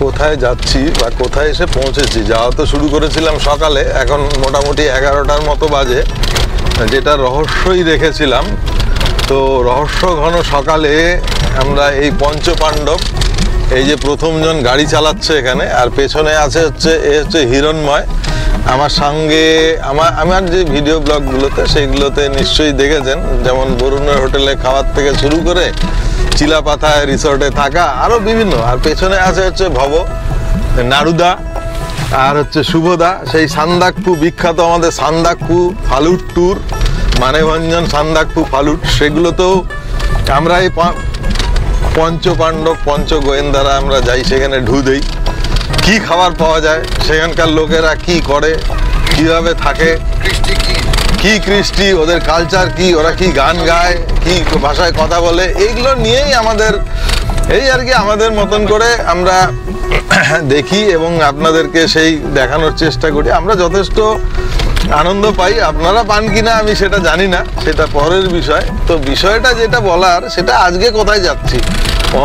কোথায় যাচ্ছি বা কোথায় এসে পৌঁছেছি। যাওয়া তো শুরু করেছিলাম সকালে, এখন মোটামুটি 11টার মতো বাজে, যেটা রহস্যই রেখেছিলাম। তো রহস্য ঘন সকালে আমরা এই পঞ্চপাণ্ডব, এই যে প্রথমজন গাড়ি চালাচ্ছে এখানে, আর পেছনে আছে হচ্ছে হিরণময়। আমার সঙ্গে আমার যে ভিডিও ব্লগগুলোতে সেইগুলোতে নিশ্চয়ই দেখেছেন, যেমন বরুণের হোটেলে খাওয়ার থেকে শুরু করে চিলাপাথায় রিসর্টে থাকা, আরও বিভিন্ন। আর পেছনে আছে হচ্ছে ভব, নারুদা, আর হচ্ছে শুভদা, সেই সান্দাকফু বিখ্যাত আমাদের সান্দাকফু ফালুট ট্যুর, মানেভঞ্জন সান্দাকফু ফালুট, সেগুলোতেও আমরা এই পঞ্চপাণ্ডব পঞ্চ গোয়েন্দারা আমরা যাই, সেখানে ঢু দেই। কি খাবার পাওয়া যায়, সেখানকার লোকেরা কি করে, কিভাবে থাকে, কি কৃষ্টি, ওদের কালচার কি, ওরা কি গান গায়, কি ভাষায় কথা বলে, এইগুলো নিয়েই আমাদের এই আর কি আমাদের মতন করে আমরা দেখি এবং আপনাদেরকে সেই দেখানোর চেষ্টা করি। আমরা যথেষ্ট আনন্দ পাই, আপনারা পান কিনা আমি সেটা জানি না, সেটা পরের বিষয়। তো বিষয়টা যেটা বলার, সেটা আজকে কোথায় যাচ্ছি।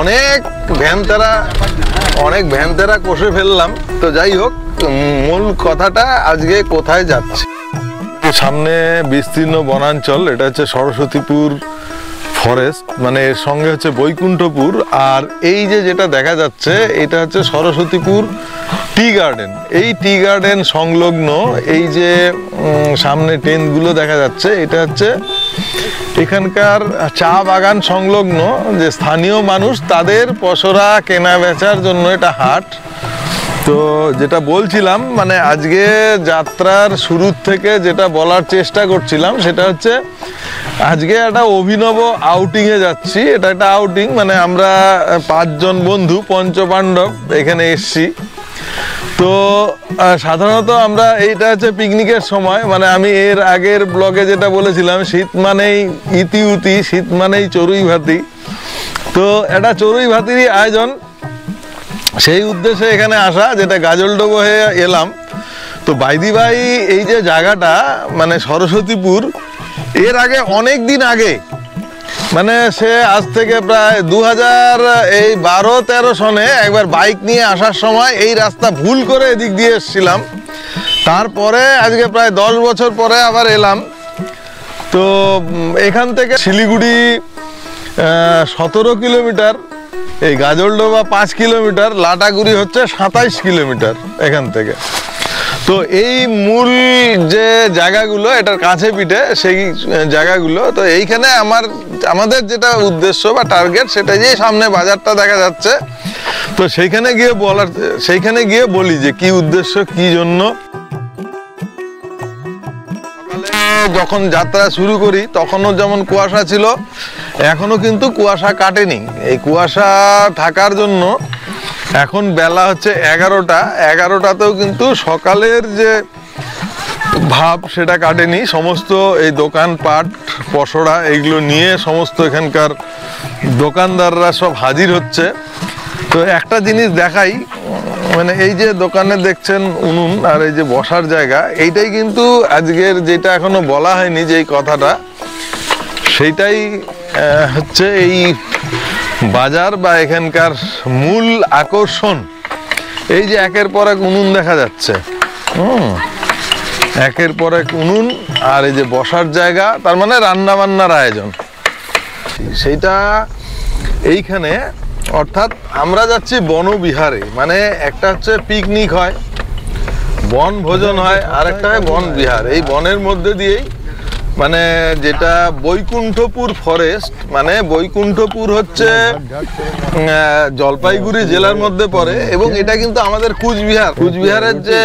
অনেক ভ্যানতেরা কষে ফেললাম। তো যাই হোক, মূল কথাটা আজকে কোথায় যাচ্ছি। সামনে বিস্তীর্ণ বনাঞ্চল, এটা হচ্ছে সরস্বতীপুর ফরেস্ট, মানে এর সঙ্গে হচ্ছে বৈকুণ্ঠপুর। আর এই যে যেটা দেখা যাচ্ছে, এটা হচ্ছে সরস্বতীপুর টি গার্ডেন। এই টি গার্ডেন সংলগ্ন এই যে সামনে টেন্টগুলো দেখা যাচ্ছে, এটা হচ্ছে এখানকার চা বাগান সংলগ্ন যে স্থানীয় মানুষ, তাদের পসরা কেনা বেচার জন্য এটা হাট। তো যেটা বলছিলাম, মানে আজকে যাত্রার শুরুর থেকে যেটা বলার চেষ্টা করছিলাম, সেটা হচ্ছে আজকে একটা অভিনব আউটিংয়ে যাচ্ছি। এটা একটা আউটিং, মানে আমরা 5 জন বন্ধু পঞ্চপাণ্ডব এখানে এসছি। তো সাধারণত আমরা, এইটা হচ্ছে পিকনিকের সময়, মানে আমি এর আগের ব্লগে যেটা বলেছিলাম, শীত মানেই ইতিউতি, শীত মানেই চড়ুই ভাতি। তো এটা চড়ুই ভাতিরই আয়োজন, সেই উদ্দেশ্যে এখানে আসা, যেটা গাজলডোবা হয়ে এলাম। তো বাইদি ভাই, এই যে জায়গাটা মানে সরস্বতীপুর, এর আগে অনেক দিন আগে, মানে সে আজ থেকে প্রায় 2012-13 সনে একবার বাইক নিয়ে আসার সময় এই রাস্তা ভুল করে এদিক দিয়ে এসেছিলাম। তারপরে আজকে প্রায় 10 বছর পরে আবার এলাম। তো এখান থেকে শিলিগুড়ি 17 কিলোমিটার, এই গাজলডোবা 5 কিলোমিটার, লাটাগুড়ি হচ্ছে 27 কিলোমিটার এখান থেকে। তো এই মূল যে জায়গাগুলো, এটার কাছে পিঠে সেই জায়গাগুলো। তো এইখানে আমাদের যেটা উদ্দেশ্য বা টার্গেট, সেটা যে সামনে বাজারটা দেখা যাচ্ছে। তো সেইখানে গিয়ে বলি যে কি উদ্দেশ্য, কি জন্য। যখন যাত্রা শুরু করি তখনও যেমন কুয়াশা ছিল, এখনো কিন্তু কুয়াশা কাটেনি। এই কুয়াশা থাকার জন্য এখন বেলা হচ্ছে 11টাতেও কিন্তু সকালের যে ভাব সেটা কাটেনি। সমস্ত এই দোকানপাট, পসরা, এইগুলো নিয়ে সমস্ত এখানকার দোকানদাররা সব হাজির হচ্ছে। তো একটা জিনিস দেখাই, মানে এই যে দোকানে দেখছেন উনুন আর এই যে বসার জায়গা, এইটাই কিন্তু আজকের যেটা এখনো বলা হয়নি যে এই কথাটা, সেইটাই হচ্ছে এই বাজার বা এখানকার মূল আকর্ষণ। এই যে একের পর এক উনুন দেখা যাচ্ছে, একের পর এক উনুন, আর এই যে বসার জায়গা, তার মানে রান্না বান্নার আয়োজন সেইটা এইখানে। অর্থাৎ আমরা যাচ্ছি বনবিহারে, মানে একটা হচ্ছে পিকনিক হয়, বনভোজন হয়, আর একটা হয় বনবিহার। এই বনের মধ্যে দিয়েই, মানে যেটা বৈকুণ্ঠপুর ফরেস্ট, মানে বৈকুণ্ঠপুর হচ্ছে জলপাইগুড়ি জেলার মধ্যে পড়ে, এবং এটা কিন্তু আমাদের কুচবিহারের যে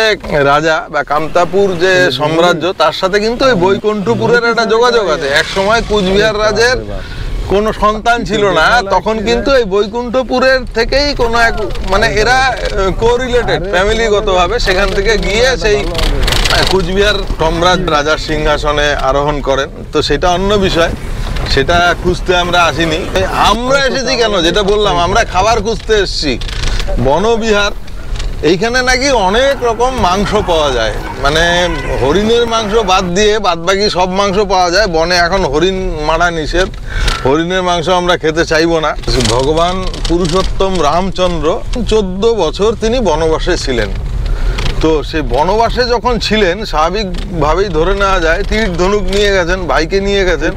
রাজা বা কামতাপুর যে সাম্রাজ্য, তার সাথে কিন্তু এই বৈকুণ্ঠপুরের একটা যোগাযোগ আছে। এক সময় কুচবিহার রাজের কোনো সন্তান ছিল না, তখন কিন্তু এই বৈকুণ্ঠপুরের থেকেই কোনো এক, মানে এরা কোরিলেটেড ফ্যামিলিগতভাবে, সেখান থেকে গিয়ে সেই কুচবিহার সম্রাট রাজার সিংহাসনে আরোহণ করেন। তো সেটা অন্য বিষয়, সেটা খুঁজতে আমরা আসিনি। আমরা এসেছি কেন, যেটা বললাম, আমরা খাবার খুঁজতে এসেছি। বনবিহার এইখানে নাকি অনেক রকম মাংস পাওয়া যায়, মানে হরিণের মাংস বাদ দিয়ে বাদবাকি সব মাংস পাওয়া যায়। বনে এখন হরিণ মারা নিষেধ, হরিণের মাংস আমরা খেতে চাইবো না। ভগবান পুরুষোত্তম রামচন্দ্র 14 বছর তিনি বনবাসে ছিলেন। তো সেই বনবাসে যখন ছিলেন স্বাভাবিকভাবেই ধরে নেওয়া যায় তীর ধনুক নিয়ে গেছেন, ভাইকে নিয়ে গেছেন।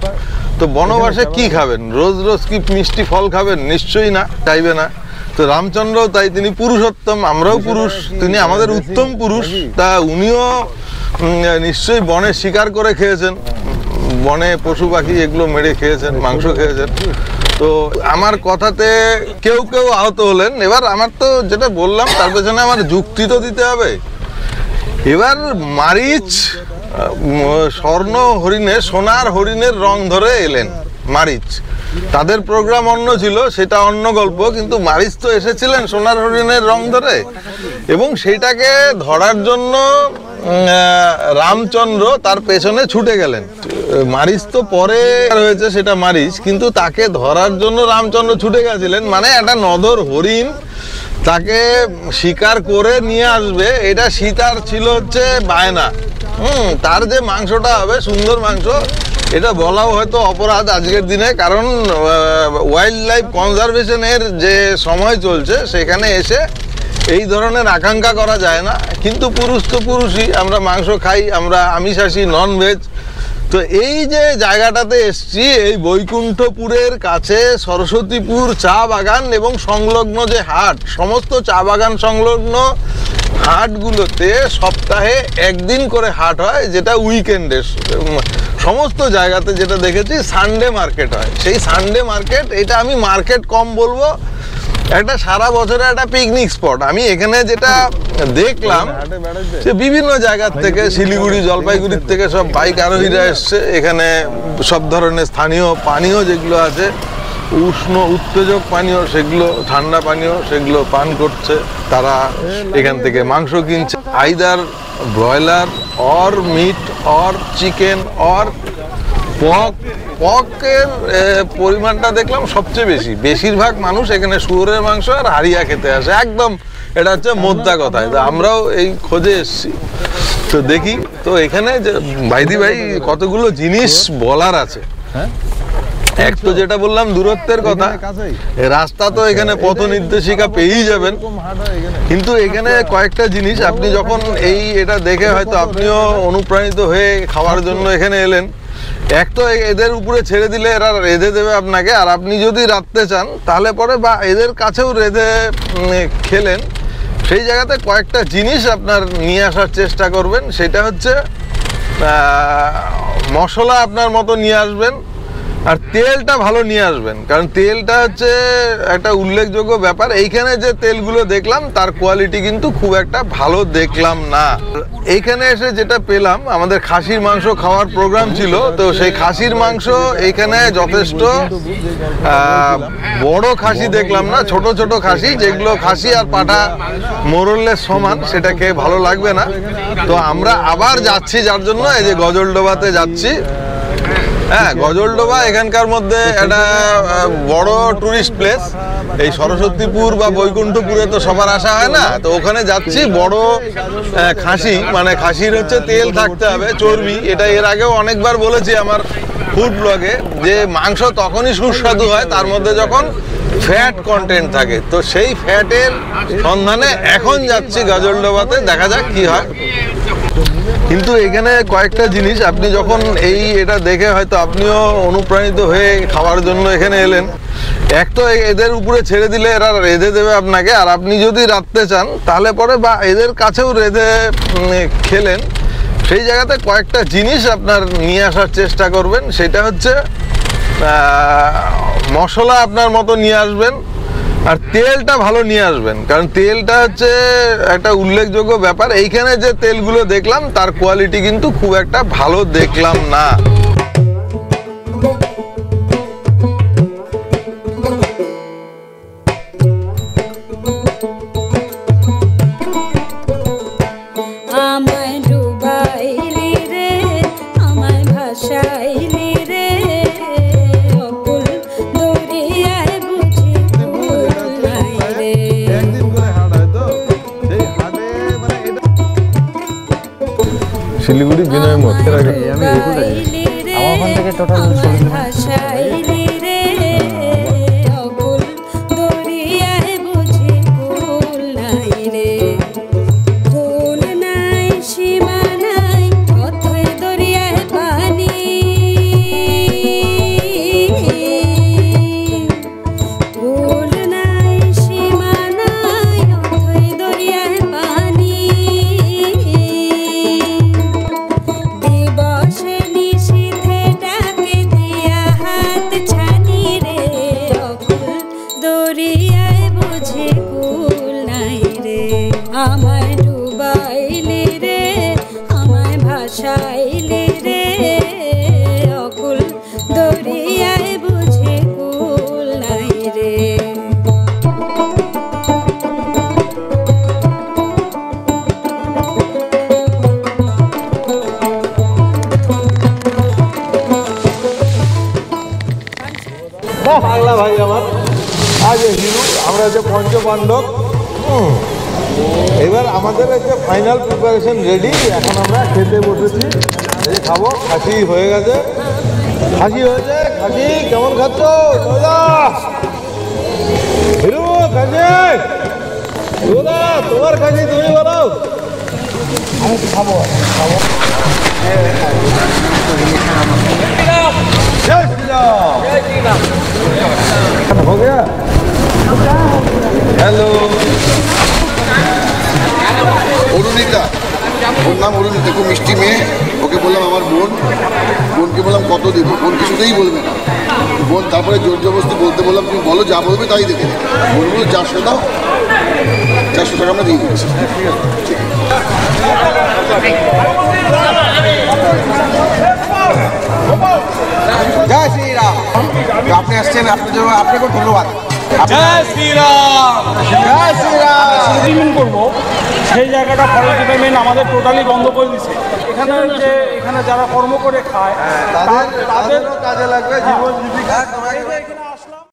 তো বনবাসে কি খাবেন? রোজ রোজ কি মিষ্টি ফল খাবেন? নিশ্চয়ই না, চাইবে না। তো রামচন্দ্র তাই তিনি পুরুষোত্তম, আমরাও পুরুষ, তিনি আমাদের উত্তম পুরুষ। তা উনিও নিশ্চয়ই বনে শিকার করে খেয়েছেন, বনে পশু পাখি এগুলো মেরে খেয়েছেন, মাংস খেয়েছেন। তো আমার কথাতে কেউ কেউ আহত হলেন। এবার আমার তো যেটা বললাম তার পেছনে আমার যুক্তি তো দিতে হবে। এবার মারিচ স্বর্ণ হরিণে সোনার হরিণের রং ধরে এলেন মারিচ। তাদের প্রোগ্রাম অন্য ছিল, সেটা অন্য গল্প, কিন্তু মারিচ তো এসেছিলেন সোনার হরিণের রং ধরে, এবং সেইটাকে ধরার জন্য রামচন্দ্র তার পেছনে ছুটে গেলেন। মারিচ তো পরে হয়েছে সেটা মারিচ, কিন্তু তাকে ধরার জন্য রামচন্দ্র ছুটে গেছিলেন। মানে একটা নদর হরিণ তাকে শিকার করে নিয়ে আসবে, এটা সীতার ছিল হচ্ছে বায়না। তার যে মাংসটা হবে সুন্দর মাংস, এটা বলাও হয়তো অপরাধ আজকের দিনে, কারণ ওয়াইল্ড লাইফ কনজারভেশনের যে সময় চলছে সেখানে এসে এই ধরনের আকাঙ্ক্ষা করা যায় না। কিন্তু পুরুষ তো পুরুষই, আমরা মাংস খাই, আমরা আমিষাশী, ননভেজ। তো এই যে জায়গাটাতে এসছি, এই বৈকুণ্ঠপুরের কাছে সরস্বতীপুর চা বাগান এবং সংলগ্ন যে হাট, সমস্ত চা বাগান সংলগ্ন হাটগুলোতে সপ্তাহে একদিন করে হাট হয়, যেটা উইকেন্ডে সমস্ত জায়গাতে যেটা দেখেছি সানডে মার্কেট হয়। সেই সানডে মার্কেট, এটা আমি মার্কেট কম বলবো, একটা সারা বছরের একটা পিকনিক স্পট। আমি এখানে যেটা দেখলাম যে বিভিন্ন জায়গার থেকে, শিলিগুড়ি, জলপাইগুড়ির থেকে সব বাইক আরোহীরা এসছে এখানে। সব ধরনের স্থানীয় পানীয় যেগুলো আছে, উষ্ণ উত্তেজক পানীয়, সেগুলো ঠান্ডা পানীয়, সেগুলো পান করছে তারা। এখান থেকে মাংস কিনছে, either broiler or meat or chicken or pork. পকের পরিমাণটা দেখলাম সবচেয়ে বেশি। বেশিরভাগ মানুষ এখানে শুয়োরের মাংস আর হারিয়া খেতে আসে, একদম এটা হচ্ছে মোদ্দা কথায়। তো আমরাও এই খোঁজে এসছি, তো দেখি। তো এখানে ভাইদি ভাই কতগুলো জিনিস বলার আছে। এক তো যেটা বললাম দূরত্বের কথা, রাস্তা তো এখানে পথ নির্দেশিকা পেয়েই যাবেন, কিন্তু এখানে কয়েকটা জিনিস আপনি যখন এটা দেখে হয়তো আপনিও অনুপ্রাণিত হয়ে খাওয়ার জন্য এখানে এলেন। এক তো এদের উপরে ছেড়ে দিলে এরা রেঁধে দেবে আপনাকে, আর আপনি যদি রাঁধতে চান তাহলে পরে বা এদের কাছেও রেঁধে খেলেন, সেই জায়গাতে কয়েকটা জিনিস আপনার নিয়ে আসার চেষ্টা করবেন। সেটা হচ্ছে মশলা আপনার মতো নিয়ে আসবেন, আর তেলটা ভালো নিয়ে আসবেন, কারণ তেলটা হচ্ছে একটা উল্লেখযোগ্য ব্যাপার। এইখানে যে তেলগুলো দেখলাম তার কোয়ালিটি কিন্তু খুব একটা ভালো দেখলাম না। এইখানে এসে যেটা পেলাম, আমাদের খাসির মাংস খাওয়ার প্রোগ্রাম ছিল, তো সেই খাসির মাংস এইখানে যথেষ্ট বড় খাসি দেখলাম না, ছোট ছোট খাসি, যেগুলো খাসি আর পাঠা মোরলের সমান, সেটা খেয়ে ভালো লাগবে না। তো আমরা আবার যাচ্ছি, যার জন্য এই যে গজলডোবাতে যাচ্ছি। হ্যাঁ, গজলডোবা এখানকার মধ্যে একটা বড় টুরিস্ট প্লেস। এই সরস্বতীপুর বা বৈকুণ্ঠপুরে তো সবার আসা হয় না, তো ওখানে যাচ্ছি। বড় খাসি, মানে খাসির হচ্ছে তেল থাকতে হবে, চর্বি। এটা এর আগেও অনেকবার বলেছি আমার ফুড ব্লগে, যে মাংস তখনই সুস্বাদু হয় তার মধ্যে যখন ফ্যাট কন্টেন্ট থাকে। তো সেই ফ্যাটের সন্ধানে এখন যাচ্ছি গজলডোবাতে, দেখা যাক কি হয়। কিন্তু এখানে কয়েকটা জিনিস আপনি যখন এটা দেখে হয়তো আপনিও অনুপ্রাণিত হয়ে খাওয়ার জন্য এখানে এলেন। এক তো এদের উপরে ছেড়ে দিলে এরা রেঁধে দেবে আপনাকে, আর আপনি যদি রাঁধতে চান তাহলে পরে বা এদের কাছেও রেঁধে খেলেন, সেই জায়গাতে কয়েকটা জিনিস আপনার নিয়ে আসার চেষ্টা করবেন। সেটা হচ্ছে মশলা আপনার মতো নিয়ে আসবেন, আর তেলটা ভালো নিয়ে আসবেন, কারণ তেলটা হচ্ছে একটা উল্লেখযোগ্য ব্যাপার। এইখানে যে তেলগুলো দেখলাম তার কোয়ালিটি কিন্তু খুব একটা ভালো দেখলাম না। শিলিগুড়ি বিনয় মোড়। আমি আমার ওখান থেকে টোটাল আমায় ডুবাইলি রে, আমায় ভাসাইলি রে, অকুল দরিয়ায় বুঝি কুল নাই রে। বাংলা ভাই আমার আজ হিরো, আমরা যে পঞ্চপাণ্ডব। এবার আমাদের একটা ফাইনাল প্রিপারেশন রেডি। এখন আমরা খেতে বসেছি, এই খাবো। খাসি হয়ে গেছে, খাসি হয়েছে। খাসি কেমন খাচ্ছ হিরো? খাসি দাদা, তোমার খাসি তুমি বলো। আমি খাবো খাবো। हो गया? हेलो অরুণিতা, ওর নাম অরুণিতা, খুব মিষ্টি মেয়ে। ওকে বললাম আমার বোন, বোনকে বললাম কত দেবো, বোন কিছুতেই বলবে না। বোন তারপরে জোর জবরদস্তি বলতে বললাম তুমি বলো, যা বলবে তাই দেখে দেবে। বোন বললো 400 দাও, 400 টাকা আমরা দিয়ে দিচ্ছি। জয় শ্রীরাম। আপনি আসছেন, আপনার জন্য আপনাকে ধন্যবাদ। জয় শ্রীরাম। জয় শ্রীরাম। এগ্রিমেন্ট করবো, সেই জায়গাটা ফরেস্ট ডিপার্টমেন্ট আমাদের টোটালি বন্ধ করে দিচ্ছে। এখানে যারা কর্ম করে খায় তাদের কাজে লাগবে জীবন জীবিকা।